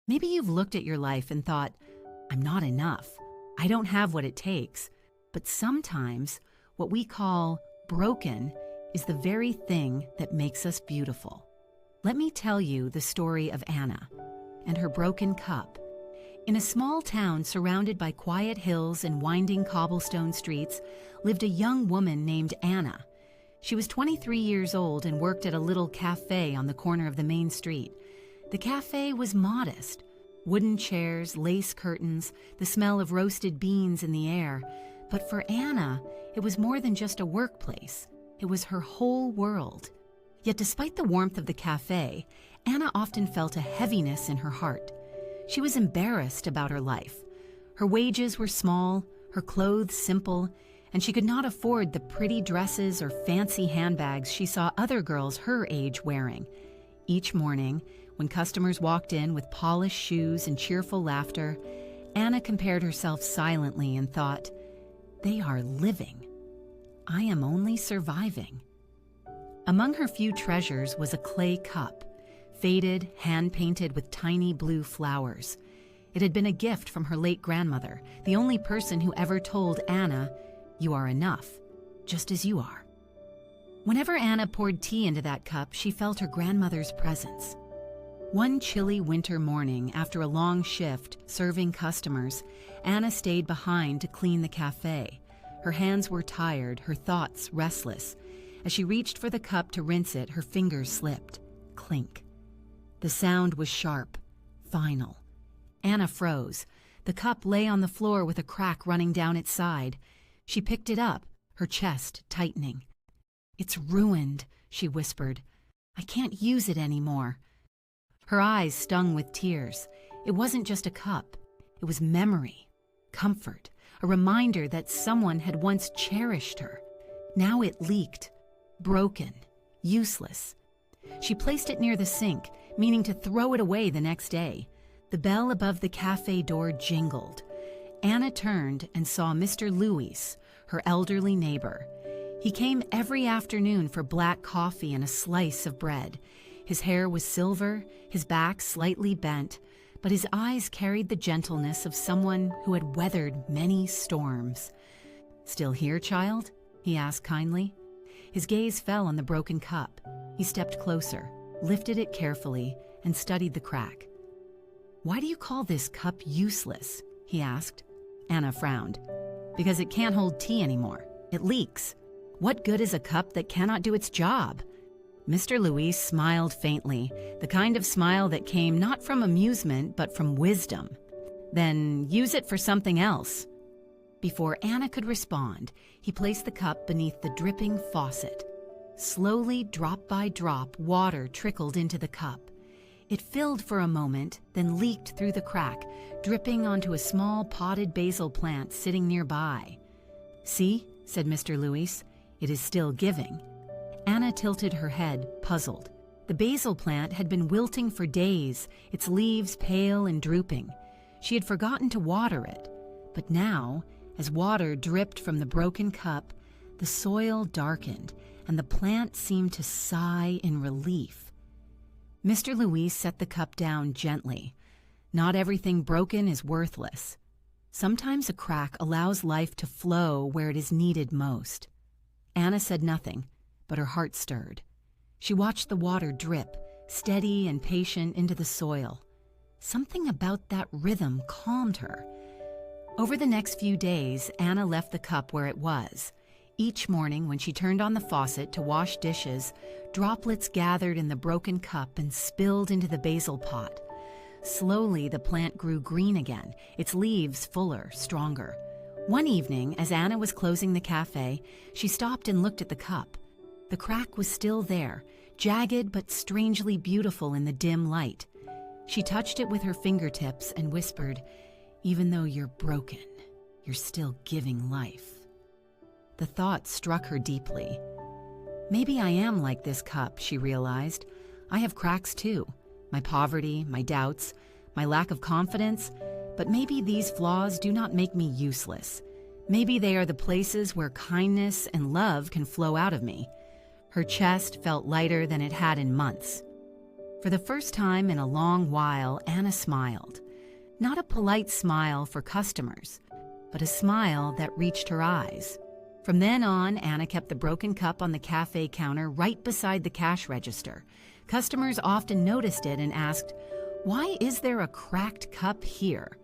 Maybe you've looked at your life and thought, I'm not enough. I don't have what it takes. But sometimes what we call broken is the very thing that makes us beautiful. Let me tell you the story of Anna and her broken cup. In a small town surrounded by quiet hills and winding cobblestone streets lived a young woman named Anna. She was 23 years old and worked at a little cafe on the corner of the main street. The cafe was modest. Wooden chairs, lace curtains, the smell of roasted beans in the air. But for Anna, it was more than just a workplace. It was her whole world. Yet despite the warmth of the cafe, Anna often felt a heaviness in her heart. She was embarrassed about her life. Her wages were small, her clothes simple, and she could not afford the pretty dresses or fancy handbags she saw other girls her age wearing. Each morning, when customers walked in with polished shoes and cheerful laughter, Anna compared herself silently and thought, "They are living. I am only surviving." Among her few treasures was a clay cup, faded, hand-painted with tiny blue flowers. It had been a gift from her late grandmother, the only person who ever told Anna, "You are enough, just as you are." Whenever Anna poured tea into that cup, she felt her grandmother's presence. One chilly winter morning, after a long shift serving customers, Anna stayed behind to clean the cafe. Her hands were tired, her thoughts restless. As she reached for the cup to rinse it, her fingers slipped. Clink. The sound was sharp, final. Anna froze. The cup lay on the floor with a crack running down its side. She picked it up, her chest tightening. "It's ruined," she whispered. "I can't use it anymore." Her eyes stung with tears. It wasn't just a cup. It was memory, comfort, a reminder that someone had once cherished her. Now it leaked, broken, useless. She placed it near the sink, meaning to throw it away the next day. The bell above the cafe door jingled. Anna turned and saw Mr. Luis, her elderly neighbor. He came every afternoon for black coffee and a slice of bread. His hair was silver, his back slightly bent, but his eyes carried the gentleness of someone who had weathered many storms. "Still here, child?" he asked kindly. His gaze fell on the broken cup. He stepped closer, lifted it carefully, and studied the crack. "Why do you call this cup useless?" he asked. Anna frowned. "Because it can't hold tea anymore. It leaks. What good is a cup that cannot do its job?" Mr. Luis smiled faintly, the kind of smile that came not from amusement but from wisdom. "Then use it for something else." Before Anna could respond, he placed the cup beneath the dripping faucet. Slowly, drop by drop, water trickled into the cup. It filled for a moment, then leaked through the crack, dripping onto a small potted basil plant sitting nearby. "See," said Mr. Luis, "it is still giving." Anna tilted her head, puzzled. The basil plant had been wilting for days, its leaves pale and drooping. She had forgotten to water it. But now, as water dripped from the broken cup, the soil darkened, and the plant seemed to sigh in relief. Mr. Luis set the cup down gently. Not everything broken is worthless. Sometimes a crack allows life to flow where it is needed most. Anna said nothing, but her heart stirred. She watched the water drip, steady and patient, into the soil. Something about that rhythm calmed her. Over the next few days, Anna left the cup where it was. Each morning, when she turned on the faucet to wash dishes, droplets gathered in the broken cup and spilled into the basil pot. Slowly, the plant grew green again, its leaves fuller, stronger. One evening, as Anna was closing the cafe, she stopped and looked at the cup. The crack was still there, jagged but strangely beautiful in the dim light. She touched it with her fingertips and whispered, "Even though you're broken, you're still giving life." The thought struck her deeply. Maybe I am like this cup, she realized. I have cracks too. My poverty, my doubts, my lack of confidence. But maybe these flaws do not make me useless. Maybe they are the places where kindness and love can flow out of me. Her chest felt lighter than it had in months. For the first time in a long while, Anna smiled. Not a polite smile for customers, but a smile that reached her eyes. From then on, Anna kept the broken cup on the cafe counter right beside the cash register. Customers often noticed it and asked, "Why is there a cracked cup here?"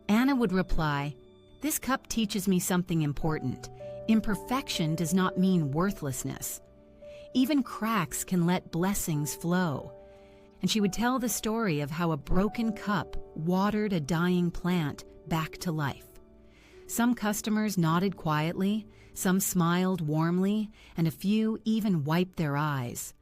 Anna would reply, "This cup teaches me something important. Imperfection does not mean worthlessness. Even cracks can let blessings flow." And she would tell the story of how a broken cup watered a dying plant back to life. Some customers nodded quietly, some smiled warmly, and a few even wiped their eyes.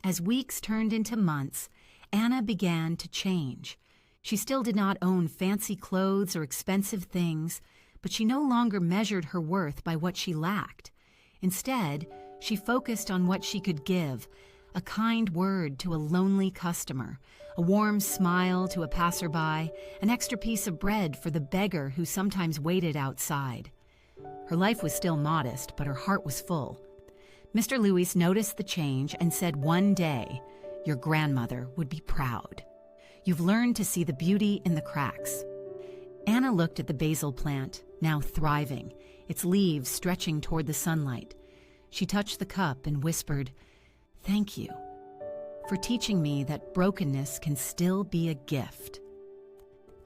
As weeks turned into months, Anna began to change. She still did not own fancy clothes or expensive things, but she no longer measured her worth by what she lacked. Instead, she focused on what she could give: a kind word to a lonely customer, a warm smile to a passerby, an extra piece of bread for the beggar who sometimes waited outside. Her life was still modest, but her heart was full. Mr. Lewis noticed the change and said one day, "Your grandmother would be proud. You've learned to see the beauty in the cracks." Anna looked at the basil plant, now thriving, its leaves stretching toward the sunlight. She touched the cup and whispered, "Thank you for teaching me that brokenness can still be a gift."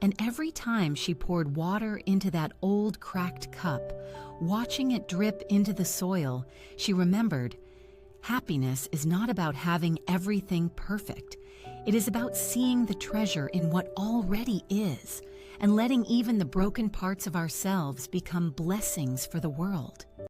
And every time she poured water into that old cracked cup, watching it drip into the soil, she remembered, happiness is not about having everything perfect. It is about seeing the treasure in what already is and letting even the broken parts of ourselves become blessings for the world.